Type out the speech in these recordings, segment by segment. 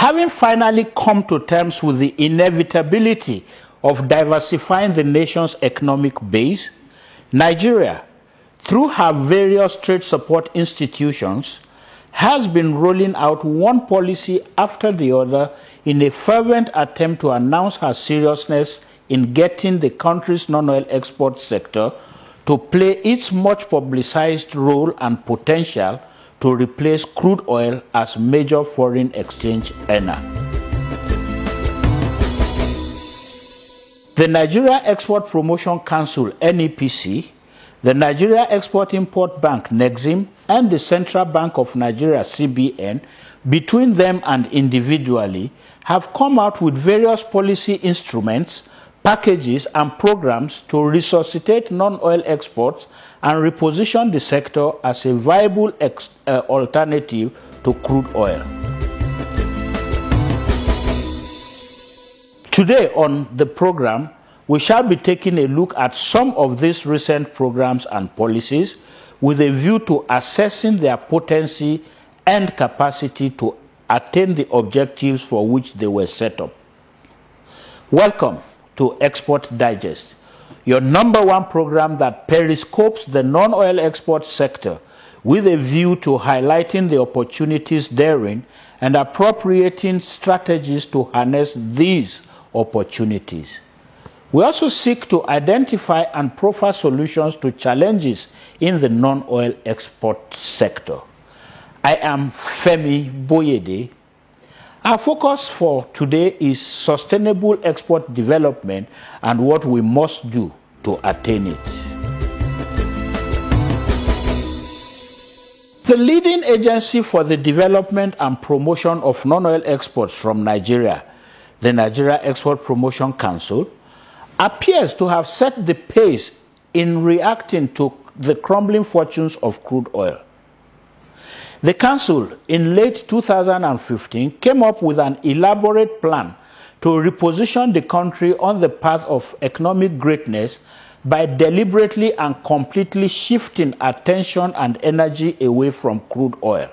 Having finally come to terms with the inevitability of diversifying the nation's economic base, Nigeria, through her various trade support institutions, has been rolling out one policy after the other in a fervent attempt to announce her seriousness in getting the country's non-oil export sector to play its much publicized role and potential to replace crude oil as major foreign exchange earner. The Nigeria Export Promotion Council (NEPC), the Nigeria Export-Import Bank (NEXIM), and the Central Bank of Nigeria (CBN), between them and individually, have come out with various policy instruments, packages and programs to resuscitate non-oil exports and reposition the sector as a viable alternative to crude oil. Today on the program, we shall be taking a look at some of these recent programs and policies with a view to assessing their potency and capacity to attain the objectives for which they were set up. Welcome to Export Digest, your #1 program that periscopes the non-oil export sector with a view to highlighting the opportunities therein and appropriating strategies to harness these opportunities. We also seek to identify and proffer solutions to challenges in the non-oil export sector. I am Femi Boyede. Our focus for today is sustainable export development and what we must do to attain it. The leading agency for the development and promotion of non-oil exports from Nigeria, the Nigeria Export Promotion Council, appears to have set the pace in reacting to the crumbling fortunes of crude oil. The Council, in late 2015, came up with an elaborate plan to reposition the country on the path of economic greatness by deliberately and completely shifting attention and energy away from crude oil.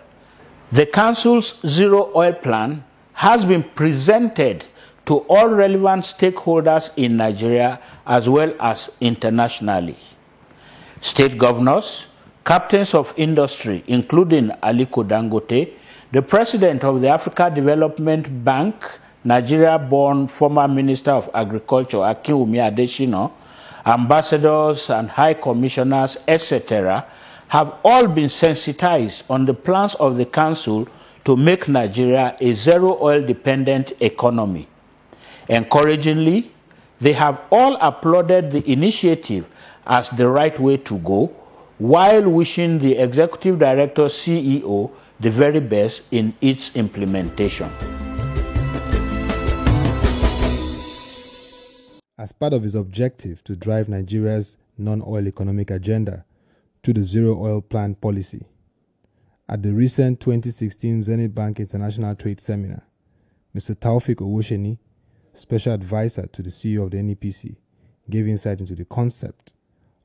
The Council's Zero Oil Plan has been presented to all relevant stakeholders in Nigeria as well as internationally. State governors, captains of industry, including Aliko Dangote, the president of the Africa Development Bank, Nigeria-born former Minister of Agriculture Akinwumi Adesina, ambassadors and high commissioners, etc., have all been sensitized on the plans of the Council to make Nigeria a zero-oil dependent economy. Encouragingly, they have all applauded the initiative as the right way to go, while wishing the Executive Director CEO the very best in its implementation. As part of its objective to drive Nigeria's non-oil economic agenda to the Zero Oil Plan policy, at the recent 2016 Zenith Bank International Trade Seminar, Mr. Taufik Owosheni, Special Advisor to the CEO of the NEPC, gave insight into the concept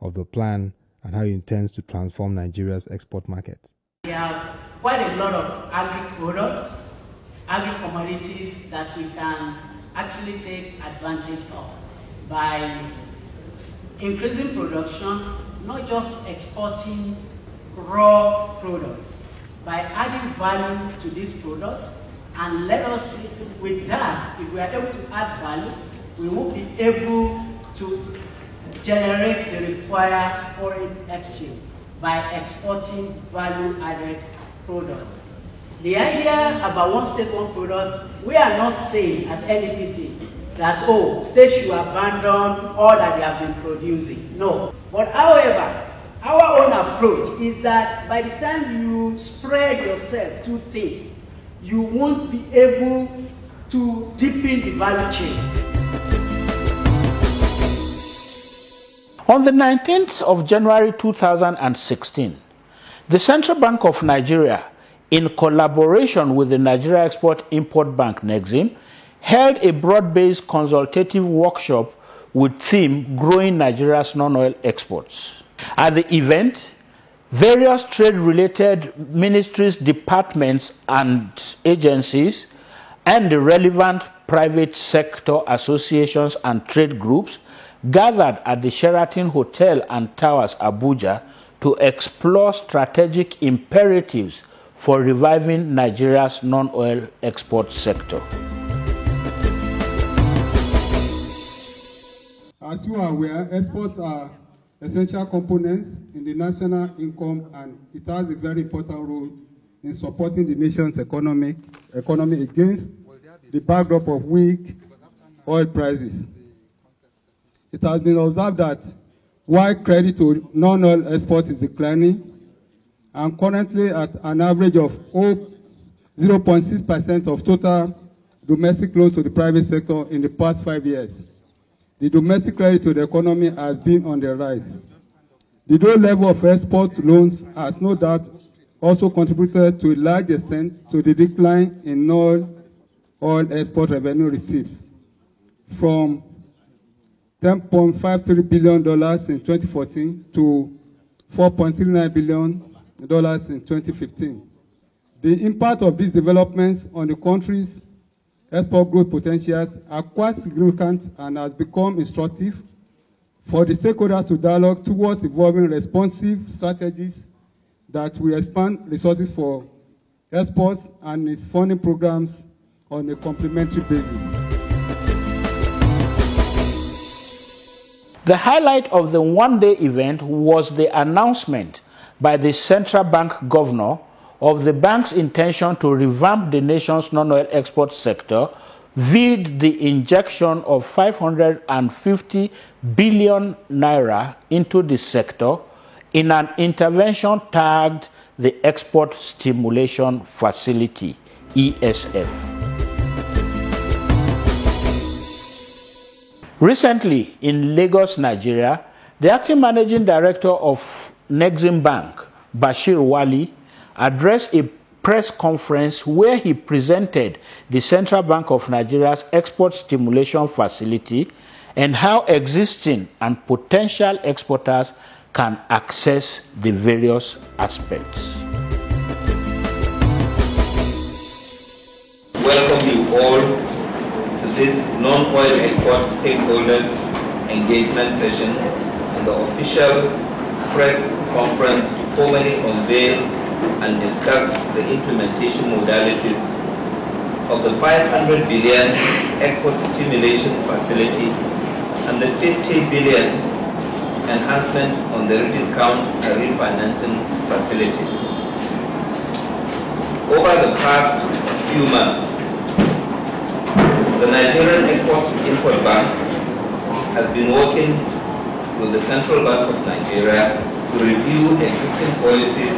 of the plan and how he intends to transform Nigeria's export market. We have quite a lot of agri-products, agri-commodities that we can actually take advantage of by increasing production, not just exporting raw products, by adding value to these products. And let us, with that, if we are able to add value, we will be able to generate the required foreign exchange by exporting value-added products. The idea about one state, one product, we are not saying at NEPC that, oh, states should abandon all that they have been producing. No. But however, our own approach is that by the time you spread yourself too thin, you won't be able to deepen the value chain. On the 19th of January 2016, the Central Bank of Nigeria, in collaboration with the Nigeria Export-Import Bank (NEXIM), held a broad-based consultative workshop with theme Growing Nigeria's Non-Oil Exports. At the event, various trade-related ministries, departments, and agencies and the relevant private sector associations and trade groups gathered at the Sheraton Hotel and Towers, Abuja, to explore strategic imperatives for reviving Nigeria's non-oil export sector. As you are aware, exports are essential components in the national income, and it has a very important role in supporting the nation's economy against the backdrop of weak oil prices. It has been observed that while credit to non-oil exports is declining, and currently at an average of 0.6% of total domestic loans to the private sector in the past 5 years, the domestic credit to the economy has been on the rise. The low level of export loans has no doubt also contributed to a large extent to the decline in non-oil export revenue receipts from $10.53 billion in 2014 to $4.39 billion in 2015. The impact of these developments on the country's export growth potentials are quite significant and has become instructive for the stakeholders to dialogue towards evolving responsive strategies that will expand resources for exports and its funding programs on a complementary basis. The highlight of the one-day event was the announcement by the central bank governor of the bank's intention to revamp the nation's non-oil export sector via the injection of 550 billion naira into the sector in an intervention tagged the Export Stimulation Facility, ESF. Recently, in Lagos, Nigeria, the acting managing director of Nexim Bank, Bashir Wali, addressed a press conference where he presented the Central Bank of Nigeria's Export Stimulation Facility and how existing and potential exporters can access the various aspects. Welcome you all to this non-oil export stakeholders engagement session and the official press conference to formally unveil and discuss the implementation modalities of the 500 billion export stimulation facility and the 50 billion enhancement on the rediscount and refinancing facility. Over the past few months, the Nigerian Export-Import Bank has been working with the Central Bank of Nigeria to review existing policies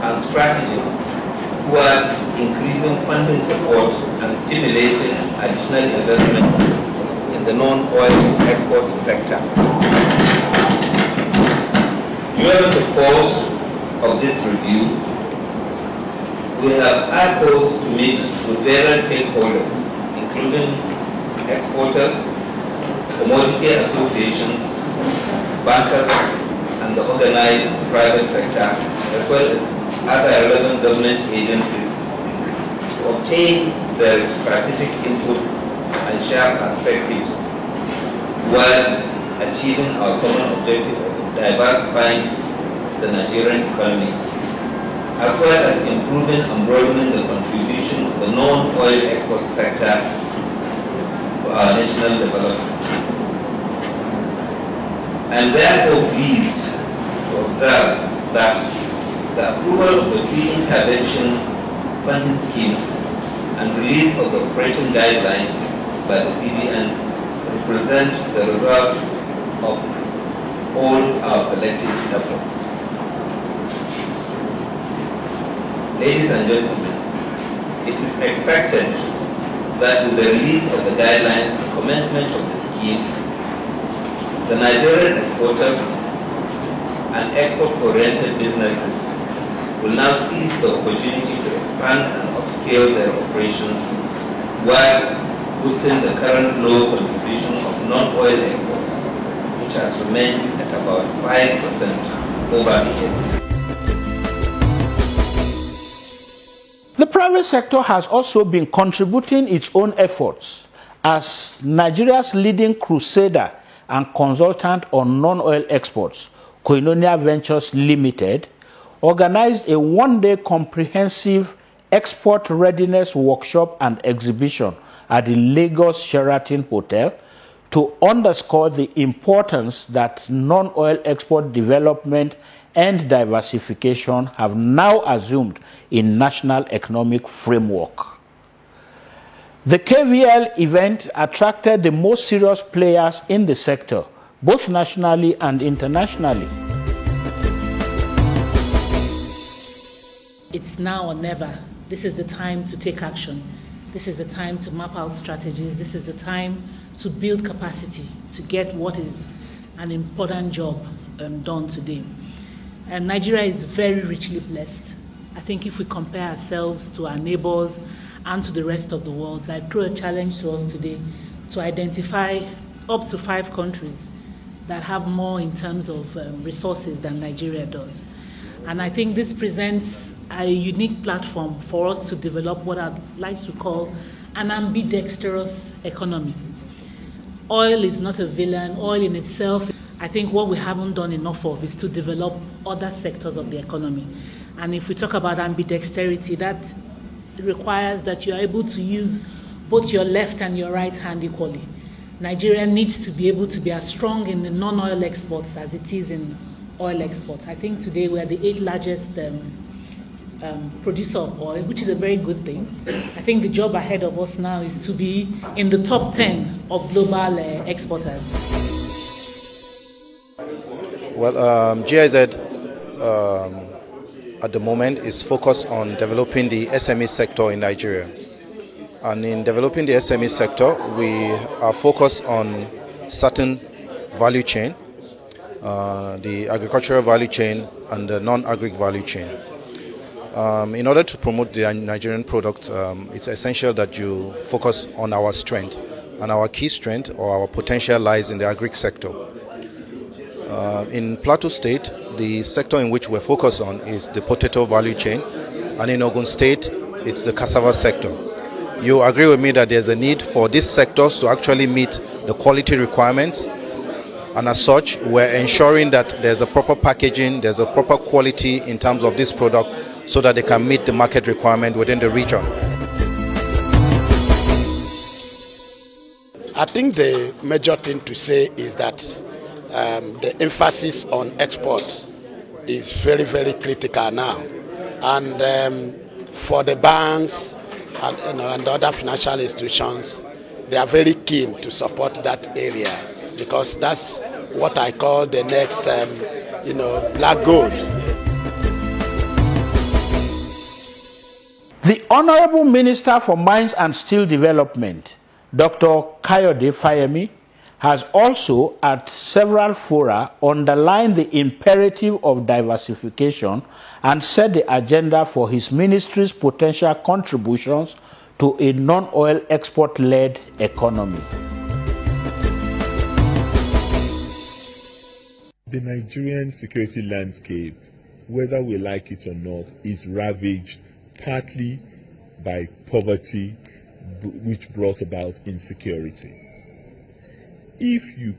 and strategies towards increasing funding support and stimulating additional investment in the non-oil export sector. During the course of this review, we have had calls to meet with various stakeholders, including exporters, commodity associations, bankers, and the organized private sector, as well as other relevant government agencies, to obtain their strategic inputs and share perspectives while achieving our common objective of diversifying the Nigerian economy, as well as improving and broadening the contribution of the non-oil export sector to our national development. I am therefore pleased to observe that the approval of the three intervention funding schemes and release of the operation guidelines by the CBN represent the result of all our collective efforts. Ladies and gentlemen, it is expected that with the release of the guidelines and commencement of the schemes, the Nigerian exporters and export-oriented businesses will now seize the opportunity to expand and upscale their operations while boosting the current low contribution of non-oil exports, which has remained at about 5% over the years. The private sector has also been contributing its own efforts as Nigeria's leading crusader and consultant on non-oil exports, Koinonia Ventures Limited, organized a one-day comprehensive export readiness workshop and exhibition at the Lagos Sheraton Hotel to underscore the importance that non-oil export development and diversification have now assumed in national economic framework. The KVL event attracted the most serious players in the sector, both nationally and internationally. It's now or never. This is the time to take action. This is the time to map out strategies. This is the time to build capacity to get what is an important job done today. Nigeria is very richly blessed. I think if we compare ourselves to our neighbors and to the rest of the world, I throw a challenge to us today to identify up to 5 countries that have more in terms of resources than Nigeria does. And I think this presents a unique platform for us to develop what I'd like to call an ambidextrous economy. Oil is not a villain. Oil in itself, I think what we haven't done enough of is to develop other sectors of the economy. And if we talk about ambidexterity, that requires that you're able to use both your left and your right hand equally. Nigeria needs to be able to be as strong in the non-oil exports as it is in oil exports. I think today we are the 8th largest producer of oil, which is a very good thing. I think the job ahead of us now is to be in the top 10 of global exporters. Well, GIZ at the moment is focused on developing the SME sector in Nigeria. And in developing the SME sector, we are focused on certain value chain, the agricultural value chain and the non-agric value chain. In order to promote the Nigerian product, it's essential that you focus on our strength. And our key strength or our potential lies in the agric sector. In Plateau State, the sector in which we're focused on is the potato value chain. And in Ogun State, it's the cassava sector. You agree with me that there's a need for these sectors to actually meet the quality requirements. And as such, we're ensuring that there's a proper packaging, there's a proper quality in terms of this product so that they can meet the market requirement within the region. I think the major thing to say is that the emphasis on exports is very, very critical now. And for the banks and other financial institutions, they are very keen to support that area, because that's what I call the next, black gold. The Honorable Minister for Mines and Steel Development, Dr. Kayode Fayemi, has also at several fora underlined the imperative of diversification and set the agenda for his ministry's potential contributions to a non-oil export-led economy. The Nigerian security landscape, whether we like it or not, is ravaged partly by poverty, which brought about insecurity. If you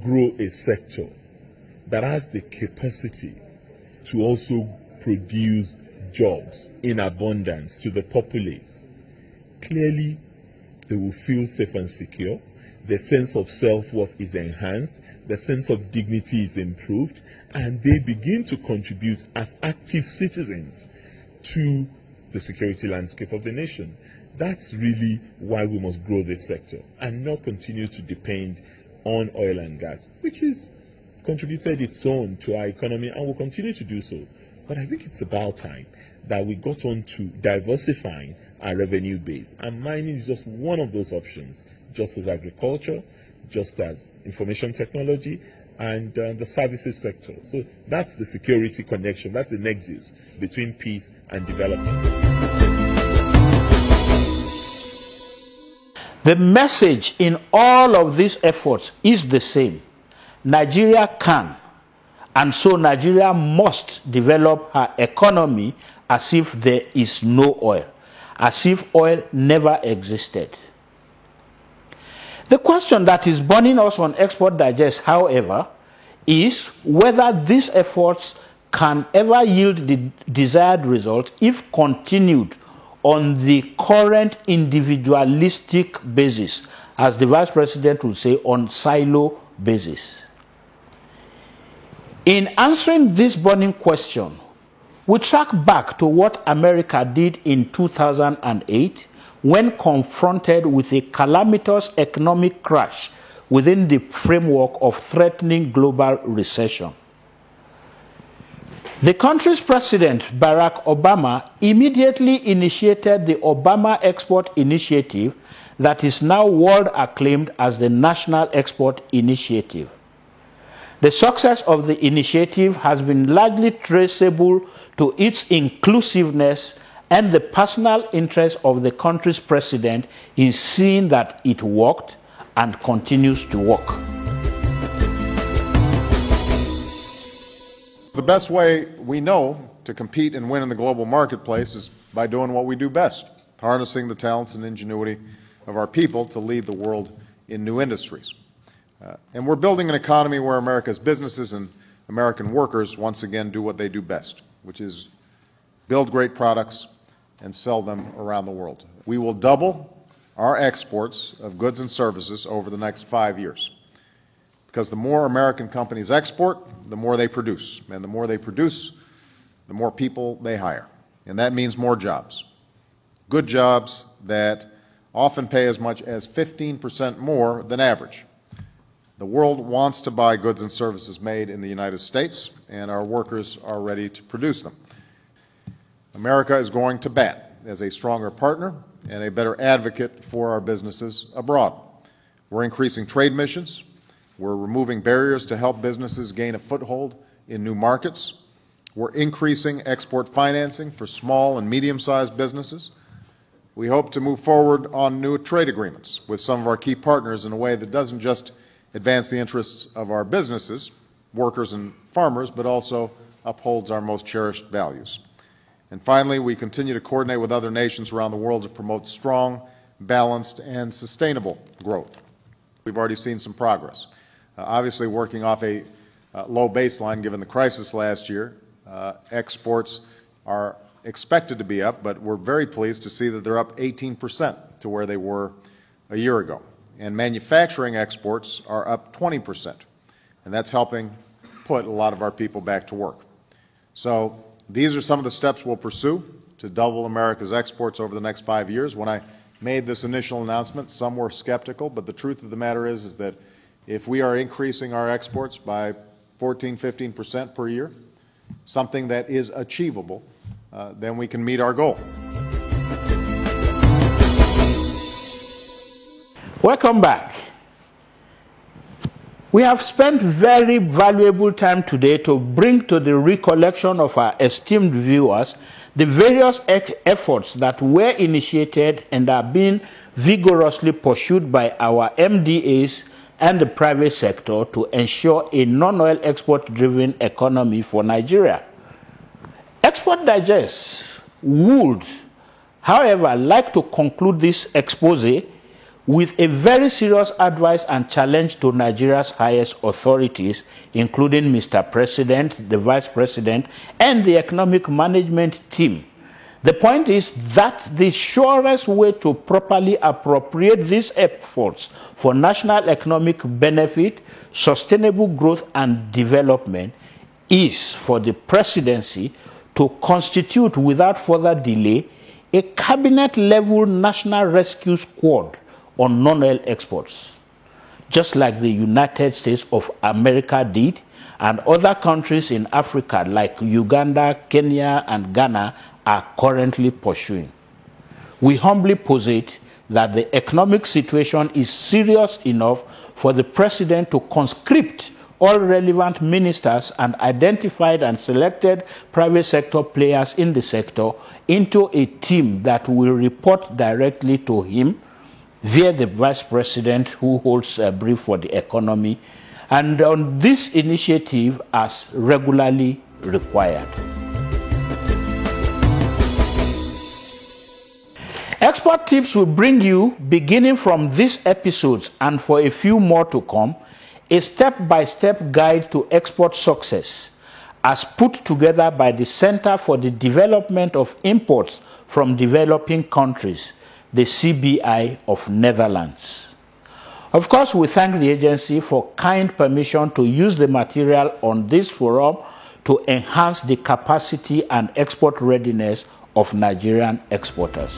grow a sector that has the capacity to also produce jobs in abundance to the populace, clearly they will feel safe and secure, their sense of self-worth is enhanced, their sense of dignity is improved, and they begin to contribute as active citizens to the security landscape of the nation. That's really why we must grow this sector and not continue to depend on oil and gas, which has contributed its own to our economy and will continue to do so. But I think it's about time that we got on to diversifying our revenue base. And mining is just one of those options, just as agriculture, just as information technology, and the services sector. So that's the security connection, that's the nexus between peace and development. The message in all of these efforts is the same. Nigeria can, and so Nigeria must develop her economy as if there is no oil. as if oil never existed. The question that is burning us on Export Digest, however, is whether these efforts can ever yield the desired result if continued on the current individualistic basis, as the Vice President would say, on silo basis. In answering this burning question, we track back to what America did in 2008 when confronted with a calamitous economic crash within the framework of threatening global recession. The country's president, Barack Obama, immediately initiated the Obama Export Initiative that is now world acclaimed as the National Export Initiative. The success of the initiative has been largely traceable to its inclusiveness and the personal interest of the country's president in seeing that it worked and continues to work. The best way we know to compete and win in the global marketplace is by doing what we do best, harnessing the talents and ingenuity of our people to lead the world in new industries. And we're building an economy where America's businesses and American workers once again do what they do best, which is build great products and sell them around the world. We will double our exports of goods and services over the next 5 years. Because the more American companies export, the more they produce. And the more they produce, the more people they hire. And that means more jobs. Good jobs that often pay as much as 15% more than average. The world wants to buy goods and services made in the United States, and our workers are ready to produce them. America is going to bat as a stronger partner and a better advocate for our businesses abroad. We're increasing trade missions. We're removing barriers to help businesses gain a foothold in new markets. We're increasing export financing for small and medium-sized businesses. We hope to move forward on new trade agreements with some of our key partners in a way that doesn't just advance the interests of our businesses, workers and farmers, but also upholds our most cherished values. And finally, we continue to coordinate with other nations around the world to promote strong, balanced, and sustainable growth. We've already seen some progress. Obviously, working off a low baseline given the crisis last year, exports are expected to be up, but we're very pleased to see that they're up 18% to where they were a year ago. And manufacturing exports are up 20%, and that's helping put a lot of our people back to work. So these are some of the steps we'll pursue to double America's exports over the next 5 years. When I made this initial announcement, some were skeptical, but the truth of the matter is that if we are increasing our exports by 14–15% per year, something that is achievable, then we can meet our goal. Welcome back. We have spent very valuable time today to bring to the recollection of our esteemed viewers the various efforts that were initiated and are being vigorously pursued by our MDAs and the private sector to ensure a non-oil export-driven economy for Nigeria. Export Digest would, however, like to conclude this expose with a very serious advice and challenge to Nigeria's highest authorities, including Mr. President, the Vice President, and the economic management team. The point is that the surest way to properly appropriate these efforts for national economic benefit, sustainable growth and development is for the presidency to constitute without further delay a cabinet-level national rescue squad on non-oil exports, just like the United States of America did and other countries in Africa like Uganda, Kenya, and Ghana are currently pursuing. We humbly posit that the economic situation is serious enough for the President to conscript all relevant ministers and identified and selected private sector players in the sector into a team that will report directly to him via the Vice President who holds a brief for the economy, and on this initiative as regularly required. Export Tips will bring you, beginning from these episodes and for a few more to come, a step-by-step guide to export success as put together by the Center for the Development of Imports from Developing Countries, the CBI of Netherlands. Of course, we thank the agency for kind permission to use the material on this forum to enhance the capacity and export readiness of Nigerian exporters.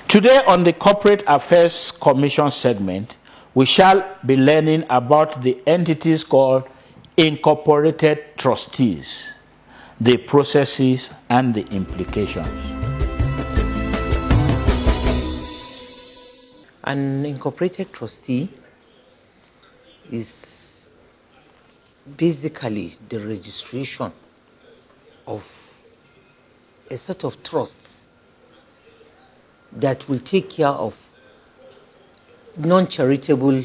Today on the Corporate Affairs Commission segment, we shall be learning about the entities called incorporated trustees, the processes and the implications. An incorporated trustee is basically the registration of a set of trusts that will take care of non-charitable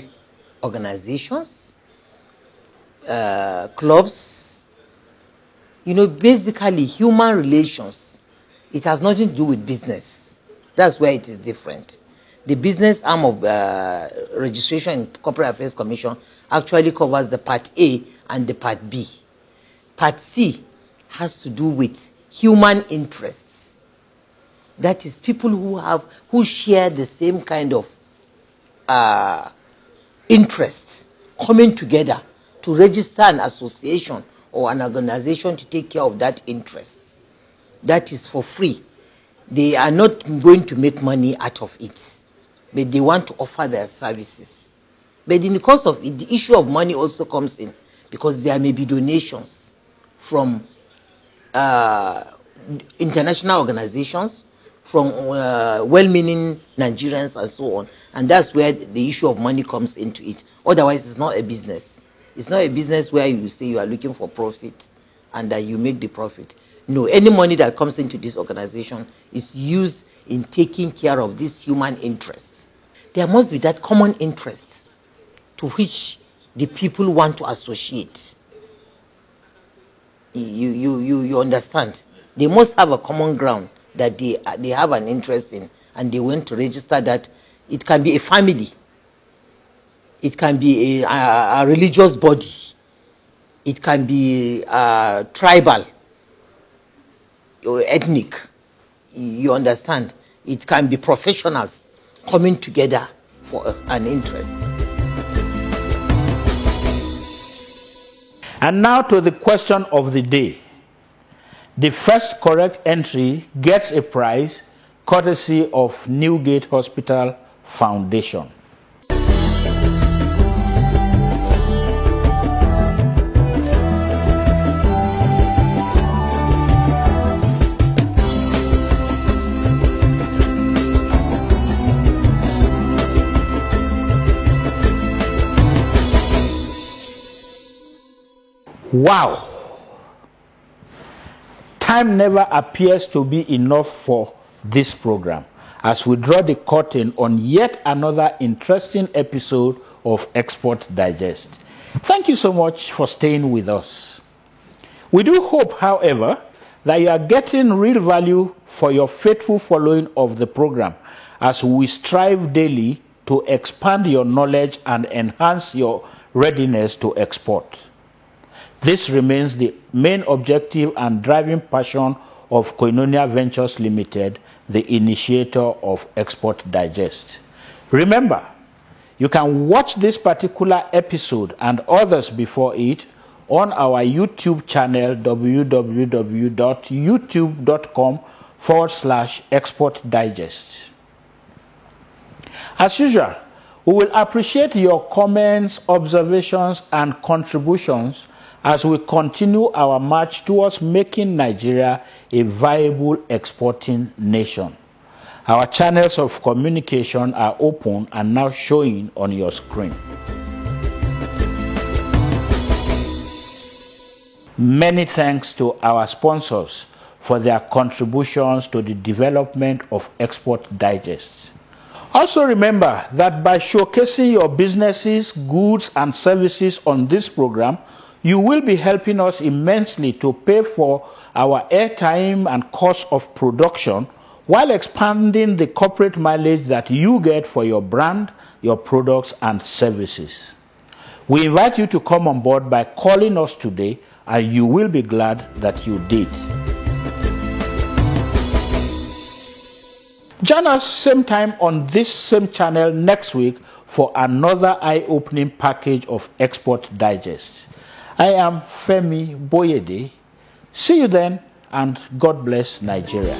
organizations, clubs, basically human relations. It has nothing to do with business. That's where it is different. The business arm of registration in Corporate Affairs Commission actually covers the Part A and the Part B. Part C has to do with human interests. That is, people who share the same kind of interests coming together to register an association or an organization to take care of that interest. That is for free. They are not going to make money out of it, but they want to offer their services. But in the course of it, the issue of money also comes in, because there may be donations from international organizations, from well-meaning Nigerians and so on. And that's where the issue of money comes into it. Otherwise, it's not a business. It's not a business where you say you are looking for profit and that you make the profit. No, any money that comes into this organization is used in taking care of these human interests. There must be that common interest to which the people want to associate. You understand? They must have a common ground that they have an interest in, and they want to register that. It can be a family, it can be a religious body, it can be tribal or ethnic, you understand. It can be professionals coming together for an interest. And now to the question of the day. The first correct entry gets a prize courtesy of Newgate Hospital Foundation. Wow! Time never appears to be enough for this program as we draw the curtain on yet another interesting episode of Export Digest. Thank you so much for staying with us. We do hope, however, that you are getting real value for your faithful following of the program as we strive daily to expand your knowledge and enhance your readiness to export. This remains the main objective and driving passion of Koinonia Ventures Limited, the initiator of Export Digest. Remember, you can watch this particular episode and others before it on our YouTube channel, www.youtube.com E26/Export Digest. As usual, we will appreciate your comments, observations, and contributions as we continue our march towards making Nigeria a viable exporting nation. Our channels of communication are open and now showing on your screen. Many thanks to our sponsors for their contributions to the development of Export Digest. Also remember that by showcasing your businesses, goods, and services on this program, you will be helping us immensely to pay for our airtime and cost of production while expanding the corporate mileage that you get for your brand, your products, and services. We invite you to come on board by calling us today, and you will be glad that you did. Join us same time on this same channel next week for another eye-opening package of Export Digest. I am Femi Boyede. See you then, and God bless Nigeria.